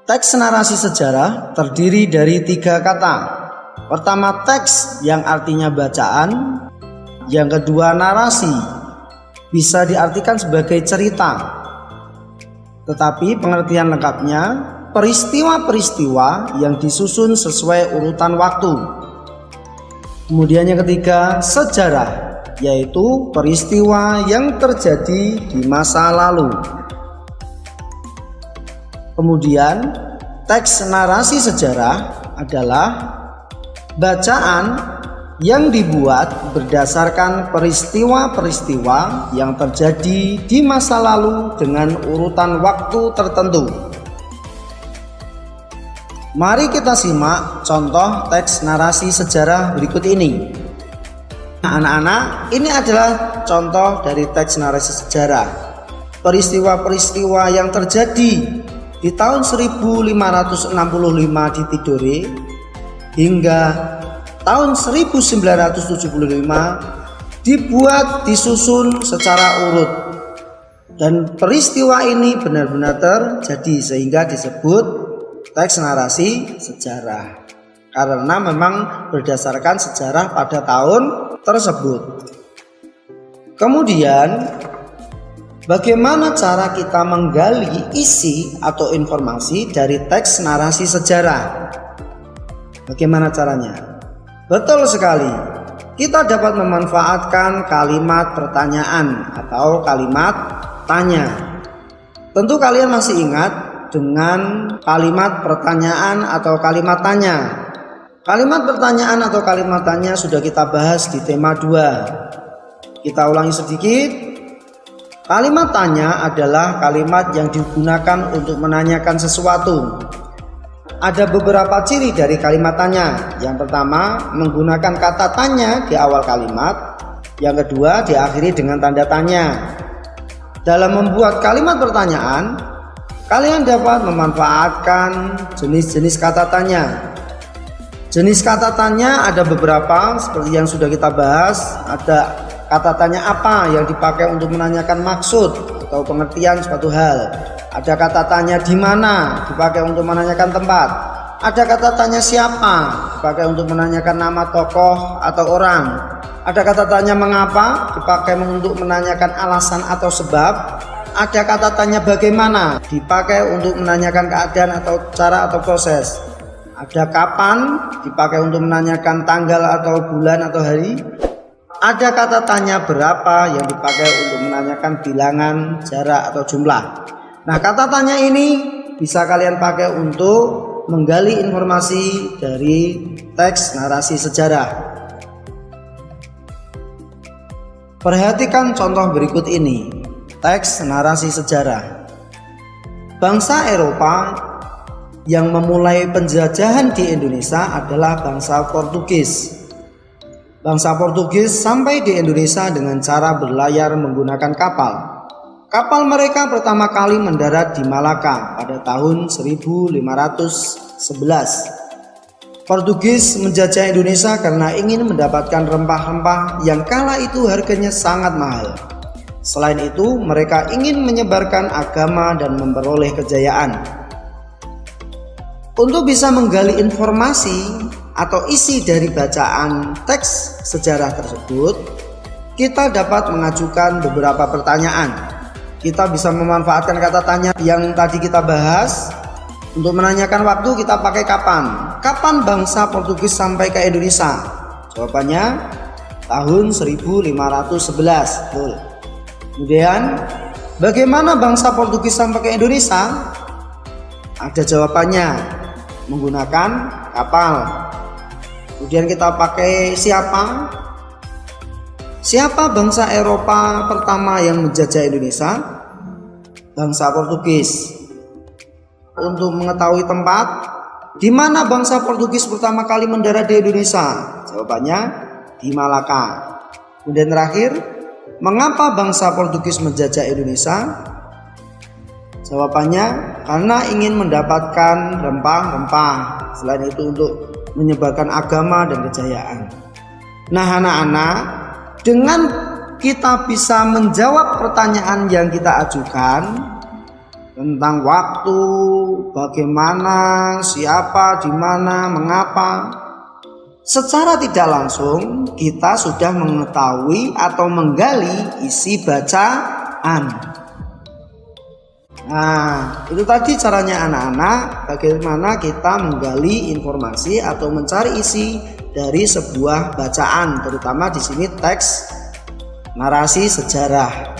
Teks narasi sejarah terdiri dari 3 kata. Pertama, teks yang artinya bacaan. Yang kedua, narasi, bisa diartikan sebagai cerita. Tetapi pengertian lengkapnya, peristiwa-peristiwa yang disusun sesuai urutan waktu. Kemudian yang ketiga, sejarah, yaitu peristiwa yang terjadi di masa lalu. Kemudian teks narasi sejarah adalah bacaan yang dibuat berdasarkan peristiwa-peristiwa yang terjadi di masa lalu dengan urutan waktu tertentu. Mari kita simak contoh teks narasi sejarah berikut ini. Anak-anak, ini adalah contoh dari teks narasi sejarah. Peristiwa-peristiwa yang terjadi di tahun 1565 di Tidore hingga tahun 1975 dibuat disusun secara urut, dan peristiwa ini benar-benar terjadi sehingga disebut teks narasi sejarah, karena memang berdasarkan sejarah pada tahun tersebut. Kemudian bagaimana cara kita menggali isi atau informasi dari teks narasi sejarah? Bagaimana caranya? Betul sekali. Kita dapat memanfaatkan kalimat pertanyaan atau kalimat tanya. Tentu kalian masih ingat dengan kalimat pertanyaan atau kalimat tanya. Kalimat pertanyaan atau kalimat tanya sudah kita bahas di tema 2. Kita ulangi sedikit. Kalimat tanya adalah kalimat yang digunakan untuk menanyakan sesuatu. Ada beberapa ciri dari kalimat tanya. Yang pertama, menggunakan kata tanya di awal kalimat. Yang kedua, diakhiri dengan tanda tanya. Dalam membuat kalimat pertanyaan, kalian dapat memanfaatkan jenis-jenis kata tanya. Jenis kata tanya ada beberapa, seperti yang sudah kita bahas. Ada kata tanya apa yang dipakai untuk menanyakan maksud atau pengertian suatu hal. Ada kata tanya di mana, dipakai untuk menanyakan tempat. Ada kata tanya siapa, dipakai untuk menanyakan nama tokoh atau orang. Ada kata tanya mengapa, dipakai untuk menanyakan alasan atau sebab. Ada kata tanya bagaimana, dipakai untuk menanyakan keadaan atau cara atau proses. Ada kapan, dipakai untuk menanyakan tanggal atau bulan atau hari. Ada kata tanya berapa yang dipakai untuk menanyakan bilangan, jarak atau jumlah. Nah, kata tanya ini bisa kalian pakai untuk menggali informasi dari teks narasi sejarah. Perhatikan contoh berikut ini. Teks narasi sejarah. Bangsa Eropa yang memulai penjajahan di Indonesia adalah bangsa Portugis. Bangsa Portugis sampai di Indonesia dengan cara berlayar menggunakan kapal. Kapal mereka pertama kali mendarat di Malaka pada tahun 1511. Portugis menjajah Indonesia karena ingin mendapatkan rempah-rempah yang kala itu harganya sangat mahal. Selain itu, mereka ingin menyebarkan agama dan memperoleh kejayaan. Untuk bisa menggali informasi atau isi dari bacaan teks sejarah tersebut, kita dapat mengajukan beberapa pertanyaan. Kita bisa memanfaatkan kata tanya yang tadi kita bahas. Untuk menanyakan waktu kita pakai kapan. Kapan bangsa Portugis sampai ke Indonesia? Jawabannya tahun 1511. Betul. Kemudian, bagaimana bangsa Portugis sampai ke Indonesia? Ada jawabannya, menggunakan kapal. Kemudian kita pakai siapa? Siapa bangsa Eropa pertama yang menjajah Indonesia? Bangsa Portugis. Untuk mengetahui tempat, di mana bangsa Portugis pertama kali mendarat di Indonesia? Jawabannya di Malaka. Kemudian terakhir, mengapa bangsa Portugis menjajah Indonesia? Jawabannya karena ingin mendapatkan rempah-rempah. Selain itu untuk menyebarkan agama dan kejayaan. Nah, anak-anak, dengan kita bisa menjawab pertanyaan yang kita ajukan, tentang waktu, bagaimana, siapa, di mana, mengapa. Secara tidak langsung kita sudah mengetahui atau menggali isi bacaan. Nah, itu tadi caranya anak-anak, bagaimana kita menggali informasi atau mencari isi dari sebuah bacaan, terutama di sini teks narasi sejarah.